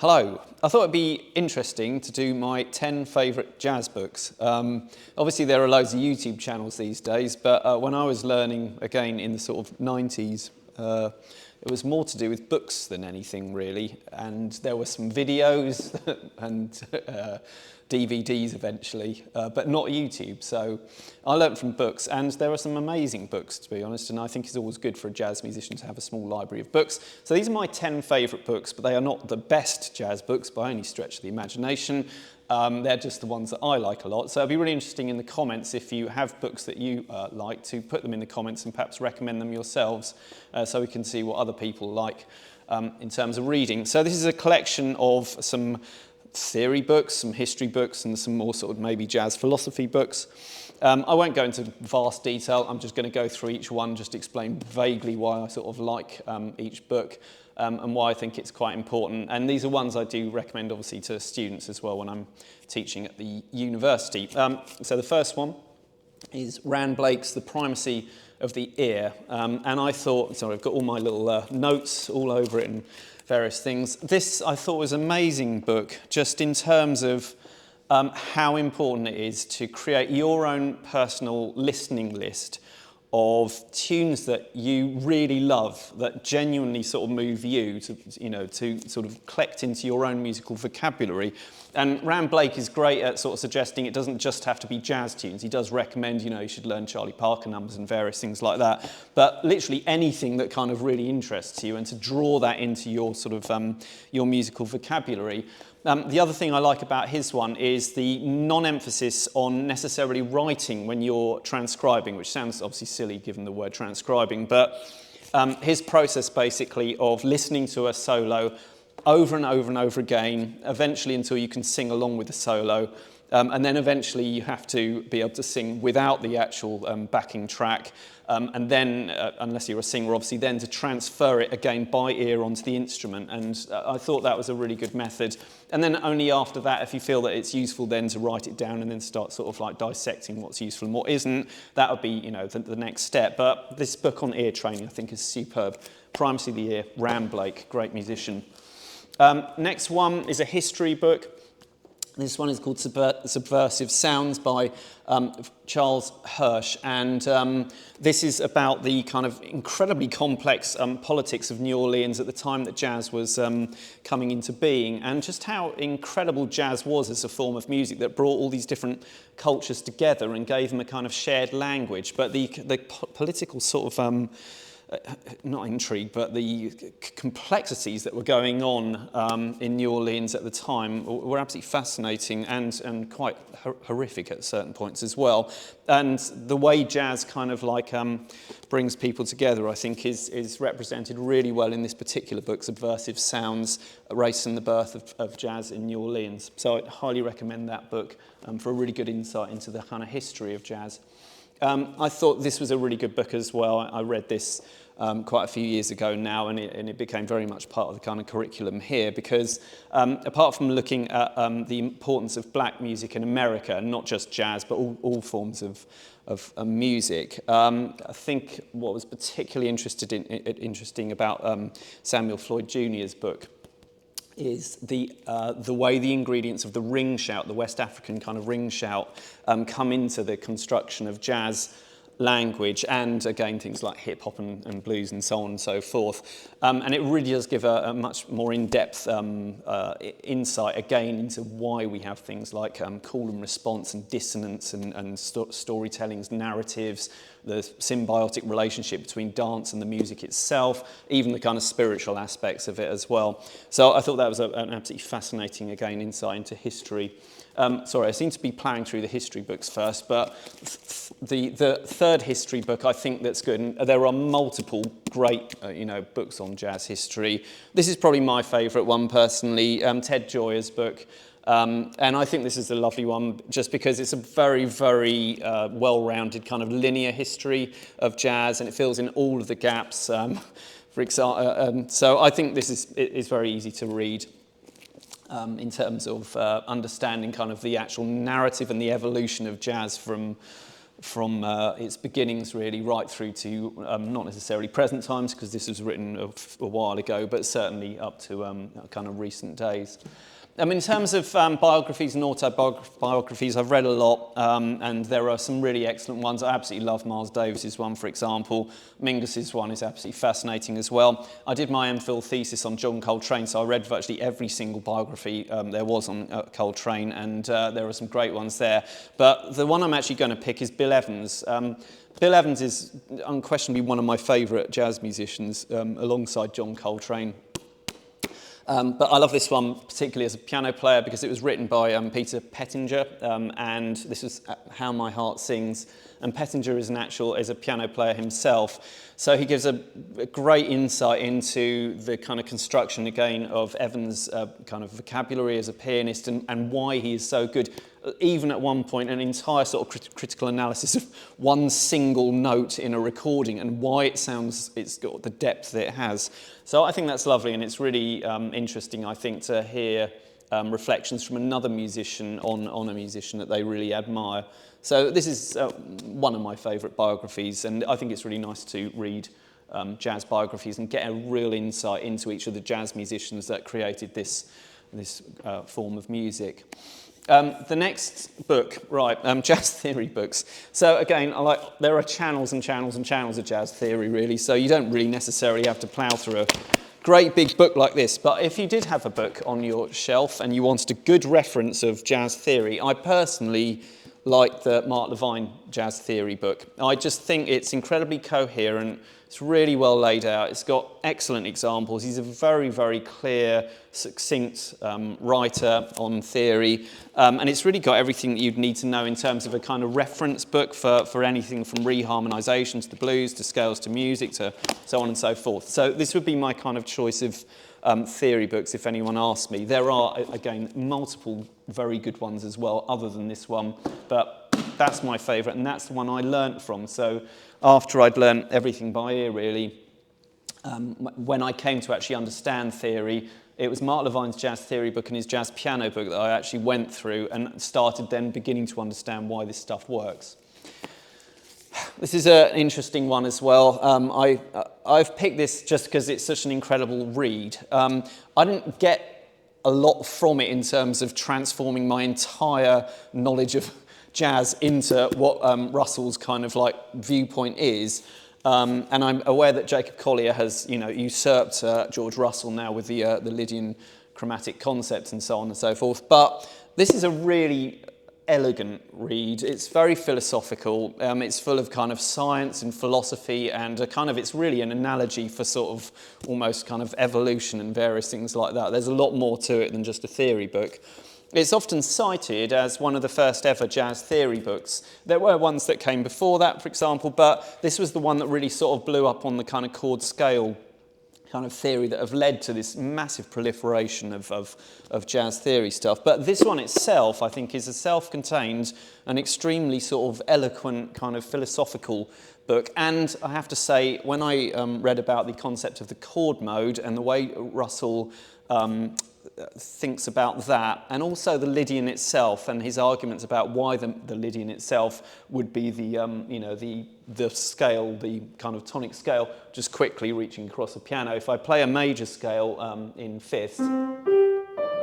Hello. I thought it'd be interesting to do my 10 favourite jazz books. Obviously there are loads of YouTube channels these days, but when I was learning, again, in the sort of 90s, it was more to do with books than anything really, and there were some videos and DVDs eventually, but not YouTube. So I learnt from books, and there are some amazing books, to be honest, and I think it's always good for a jazz musician to have a small library of books. So these are my 10 favourite books, but they are not the best jazz books by any stretch of the imagination. They're just the ones that I like a lot. So it'd be really interesting in the comments if you have books that you like to put them in the comments and perhaps recommend them yourselves so we can see what other people like in terms of reading. So this is a collection of some theory books, some history books, and some more sort of maybe jazz philosophy books. I won't go into vast detail. I'm just going to go through each one, just explain vaguely why I sort of like each book. And why I think it's quite important. And these are ones I do recommend, obviously, to students as well when I'm teaching at the university. So the first one is Rand Blake's The Primacy of the Ear. And I thought, sorry, I've got all my little notes all over it and various things. This, I thought, was an amazing book, just in terms of how important it is to create your own personal listening list of tunes that you really love, that genuinely sort of move you to, to sort of collect into your own musical vocabulary. And Rand Blake is great at sort of suggesting it doesn't just have to be jazz tunes. He does recommend, you should learn Charlie Parker numbers and various things like that. But literally anything that kind of really interests you, and to draw that into your sort of your musical vocabulary. The other thing I like about his one is the non-emphasis on necessarily writing when you're transcribing, which sounds obviously silly given the word transcribing, but his process basically of listening to a solo over and over and over again, eventually until you can sing along with the solo, and then eventually you have to be able to sing without the actual backing track, and then, unless you're a singer, obviously then to transfer it again by ear onto the instrument. And I thought that was a really good method. And then only after that, if you feel that it's useful then to write it down and then start sort of like dissecting what's useful and what isn't, that would be, the next step. But this book on ear training, I think, is superb. Primacy of the Ear, Rand Blake, great musician. Next one is a history book. This one is called Subversive Sounds by Charles Hirsch, and this is about the kind of incredibly complex politics of New Orleans at the time that jazz was coming into being, and just how incredible jazz was as a form of music that brought all these different cultures together and gave them a kind of shared language. But the political sort of not intrigue, but the complexities that were going on in New Orleans at the time were absolutely fascinating and quite horrific at certain points as well. And the way jazz kind of like brings people together, I think, is represented really well in this particular book, Subversive Sounds, Race and the Birth of Jazz in New Orleans. So I'd highly recommend that book for a really good insight into the kind of history of jazz. I thought this was a really good book as well. I read this quite a few years ago now, and it became very much part of the kind of curriculum here because apart from looking at the importance of black music in America, not just jazz, but all forms of music, I think what was particularly interesting about Samuel Floyd Jr.'s book is the way the ingredients of the ring shout, the West African kind of ring shout, come into the construction of jazz language, and again things like hip hop and blues and so on and so forth. And it really does give a much more in-depth insight again into why we have things like call and response and dissonance and storytellings, narratives, the symbiotic relationship between dance and the music itself, even the kind of spiritual aspects of it as well. So I thought that was an absolutely fascinating, again, insight into history. Sorry, I seem to be ploughing through the history books first, but the third history book I think that's good, and there are multiple great books on jazz history. This is probably my favourite one personally, Ted Gioia's book. And I think this is a lovely one just because it's a very, very well-rounded kind of linear history of jazz, and it fills in all of the gaps. For example, so I think this is very easy to read. In terms of understanding kind of the actual narrative and the evolution of jazz from from its beginnings really right through to not necessarily present times, because this was written a while ago, but certainly up to kind of recent days. In terms of biographies and autobiographies, I've read a lot, and there are some really excellent ones. I absolutely love Miles Davis's one, for example. Mingus's one is absolutely fascinating as well. I did my MPhil thesis on John Coltrane, so I read virtually every single biography there was on Coltrane, and there are some great ones there. But the one I'm actually going to pick is Bill Evans. Bill Evans is unquestionably one of my favourite jazz musicians, alongside John Coltrane. But I love this one particularly as a piano player because it was written by Peter Pettinger, and this was How My Heart Sings. And Pettinger is a piano player himself, so he gives a great insight into the kind of construction again of Evans' kind of vocabulary as a pianist and why he is so good. Even at one point, an entire sort of critical analysis of one single note in a recording and why it sounds, it's got the depth that it has. So I think that's lovely, and it's really interesting, I think, to hear reflections from another musician on a musician that they really admire. So this is one of my favourite biographies, and I think it's really nice to read jazz biographies and get a real insight into each of the jazz musicians that created this form of music. The next book, jazz theory books. So again, there are channels and channels and channels of jazz theory, really, so you don't really necessarily have to plough through a great big book like this. But if you did have a book on your shelf and you wanted a good reference of jazz theory, I personally like the Mark Levine Jazz Theory book. I just think it's incredibly coherent. It's really well laid out. It's got excellent examples. He's a very, very clear, succinct writer on theory. And it's really got everything that you'd need to know in terms of a kind of reference book for anything from reharmonisation to the blues, to scales to music, to so on and so forth. So this would be my kind of choice of theory books if anyone asked me. There are, again, multiple very good ones as well, other than this one. But that's my favourite, and that's the one I learnt from. So after I'd learnt everything by ear, really, when I came to actually understand theory, it was Mark Levine's jazz theory book and his jazz piano book that I actually went through and started then beginning to understand why this stuff works. This is an interesting one as well. I've picked this just because it's such an incredible read. I didn't get a lot from it in terms of transforming my entire knowledge of jazz into what Russell's kind of like viewpoint is. And I'm aware that Jacob Collier has, usurped George Russell now with the Lydian chromatic concept and so on and so forth. But this is a really elegant read. It's very philosophical. It's full of kind of science and philosophy, and it's really an analogy for sort of almost kind of evolution and various things like that. There's a lot more to it than just a theory book. It's often cited as one of the first ever jazz theory books. There were ones that came before that, for example, but this was the one that really sort of blew up on the kind of chord scale kind of theory that have led to this massive proliferation of jazz theory stuff. But this one itself, I think, is a self-contained and extremely sort of eloquent kind of philosophical book. And I have to say, when I read about the concept of the chord mode and the way Russell thinks about that, and also the Lydian itself and his arguments about why the Lydian itself would be the scale, the kind of tonic scale, just quickly reaching across a piano. If I play a major scale in fifths,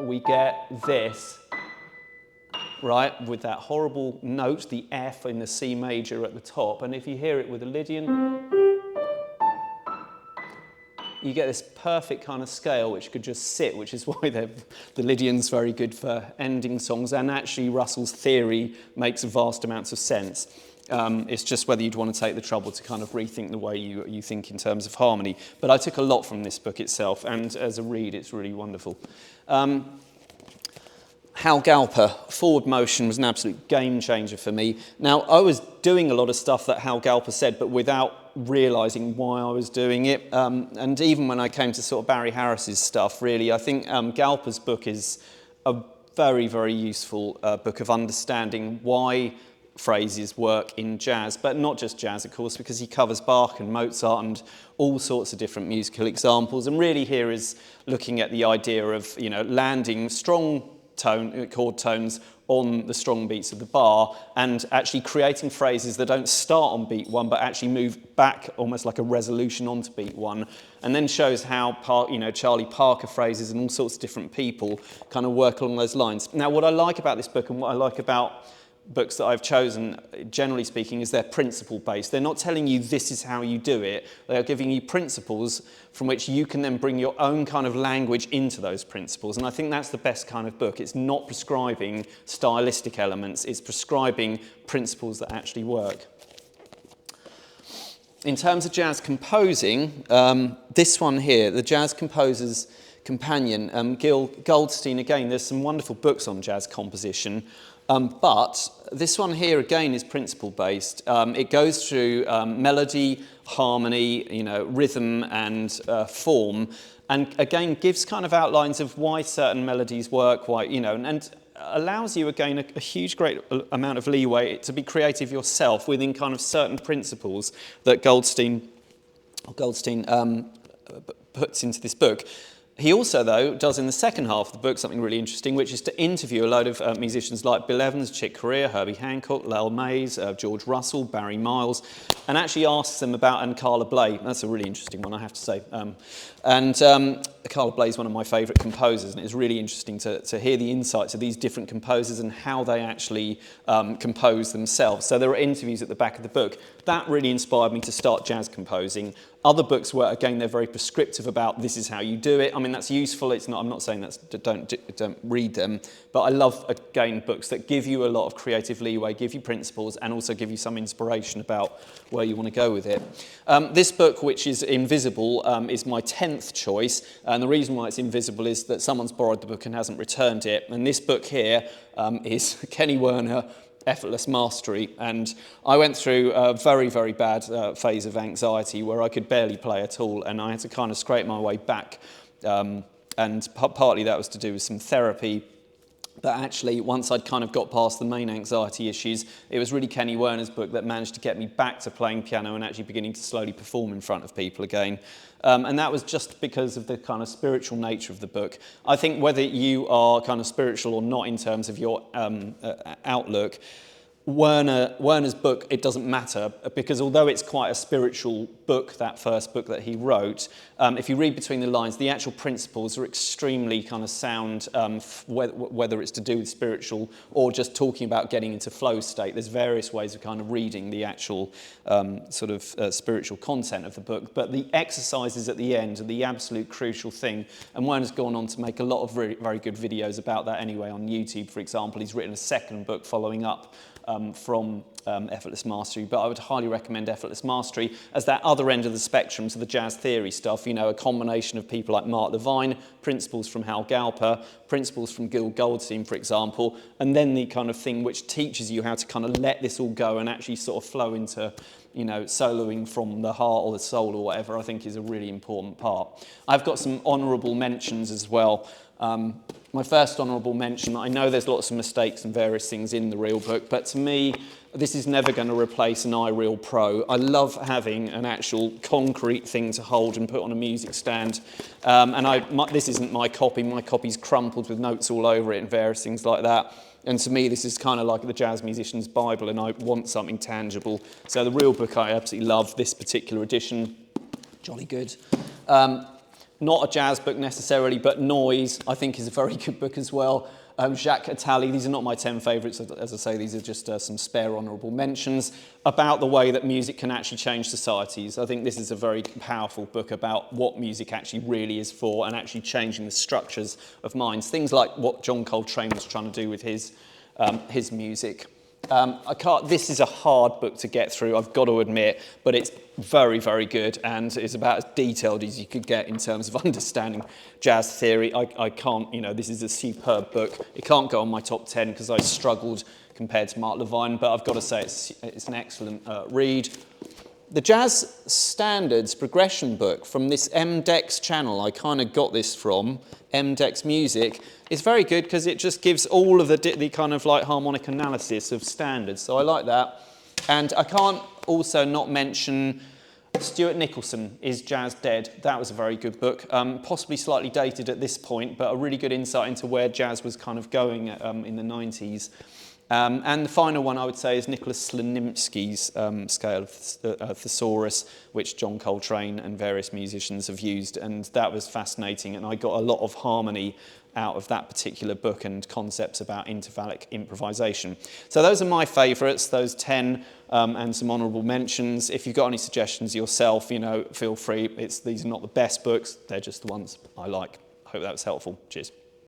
we get this, right, with that horrible note, the F in the C major at the top. And if you hear it with a Lydian, you get this perfect kind of scale which could just sit, which is why the Lydian's very good for ending songs, and actually Russell's theory makes vast amounts of sense. It's just whether you'd want to take the trouble to kind of rethink the way you think in terms of harmony. But I took a lot from this book itself, and as a read, it's really wonderful. Hal Galper, Forward Motion, was an absolute game changer for me. Now, I was doing a lot of stuff that Hal Galper said, but without realising why I was doing it. And even when I came to sort of Barry Harris's stuff, really, I think Galper's book is a very, very useful book of understanding why phrases work in jazz, but not just jazz, of course, because he covers Bach and Mozart and all sorts of different musical examples. And really here is looking at the idea of, landing strong chord tones on the strong beats of the bar, and actually creating phrases that don't start on beat 1 but actually move back almost like a resolution onto beat 1, and then shows how Charlie Parker phrases and all sorts of different people kind of work along those lines. Now, what I like about this book and what I like about books that I've chosen, generally speaking, is they're principle based. They're not telling you this is how you do it. They are giving you principles from which you can then bring your own kind of language into those principles. And I think that's the best kind of book. It's not prescribing stylistic elements. It's prescribing principles that actually work. In terms of jazz composing, this one here, the Jazz Composer's Companion, Gil Goldstein, again, there's some wonderful books on jazz composition. But this one here, again, is principle-based. It goes through melody, harmony, rhythm and form, and again, gives kind of outlines of why certain melodies work, why, and allows you, again, a huge, great amount of leeway to be creative yourself within kind of certain principles that Goldstein puts into this book. He also, though, does in the second half of the book something really interesting, which is to interview a load of musicians like Bill Evans, Chick Corea, Herbie Hancock, Lyle Mays, George Russell, Barry Miles, and actually asks them about, and Carla Bley. That's a really interesting one, I have to say. Carla Bley is one of my favourite composers, and it's really interesting to hear the insights of these different composers and how they actually compose themselves. So there are interviews at the back of the book. That really inspired me to start jazz composing. Other books where, again, they're very prescriptive about this is how you do it. I mean, that's useful. It's not. I'm not saying don't read them, but I love, again, books that give you a lot of creative leeway, give you principles, and also give you some inspiration about where you want to go with it. This book, which is Invisible, is my 10th choice, and the reason why it's invisible is that someone's borrowed the book and hasn't returned it. And this book here is Kenny Werner, Effortless Mastery, and I went through a very, very bad phase of anxiety where I could barely play at all, and I had to kind of scrape my way back, and partly that was to do with some therapy. But actually, once I'd kind of got past the main anxiety issues, it was really Kenny Werner's book that managed to get me back to playing piano and actually beginning to slowly perform in front of people again. And that was just because of the kind of spiritual nature of the book. I think whether you are kind of spiritual or not in terms of your outlook, Werner's book, it doesn't matter, because although it's quite a spiritual book, that first book that he wrote, if you read between the lines, the actual principles are extremely kind of sound, whether it's to do with spiritual or just talking about getting into flow state. There's various ways of kind of reading the actual spiritual content of the book, but the exercises at the end are the absolute crucial thing, and Werner's gone on to make a lot of very, very good videos about that anyway on YouTube, for example. He's written a second book following up from Effortless Mastery, but I would highly recommend Effortless Mastery as that other end of the spectrum to the jazz theory stuff, a combination of people like Mark Levine, principles from Hal Galper, principles from Gil Goldstein, for example, and then the kind of thing which teaches you how to kind of let this all go and actually sort of flow into soloing from the heart or the soul or whatever, I think is a really important part. I've got some honourable mentions as well. My first honourable mention, I know there's lots of mistakes and various things in the Real book, but to me, this is never going to replace an iReal Pro. I love having an actual concrete thing to hold and put on a music stand. This isn't my copy's crumpled with notes all over it and various things like that. And to me, this is kind of like the jazz musician's Bible, and I want something tangible. So the Real book, I absolutely love this particular edition. Jolly good. Not a jazz book necessarily, but Noise, I think, is a very good book as well. Jacques Attali, these are not my 10 favourites, as I say, these are just some spare honourable mentions about the way that music can actually change societies. I think this is a very powerful book about what music actually really is for and actually changing the structures of minds. Things like what John Coltrane was trying to do with his music. This is a hard book to get through, I've got to admit, but it's very, very good, and it's about as detailed as you could get in terms of understanding jazz theory. I can't, this is a superb book. It can't go on my top 10 because I struggled compared to Mark Levine, but I've got to say it's an excellent read. The Jazz Standards Progression book from this MDEX channel, I kind of got this from, MDEX Music, is very good because it just gives all of the kind of like harmonic analysis of standards, so I like that. And I can't also not mention Stuart Nicholson, Is Jazz Dead? That was a very good book, possibly slightly dated at this point, but a really good insight into where jazz was kind of going in the 90s. And the final one I would say is Nicholas Slonimsky's scale of Thesaurus, which John Coltrane and various musicians have used, and that was fascinating, and I got a lot of harmony out of that particular book and concepts about intervallic improvisation. So those are my favourites, those 10 and some honourable mentions. If you've got any suggestions yourself, feel free. These are not the best books, they're just the ones I like. I hope that was helpful. Cheers.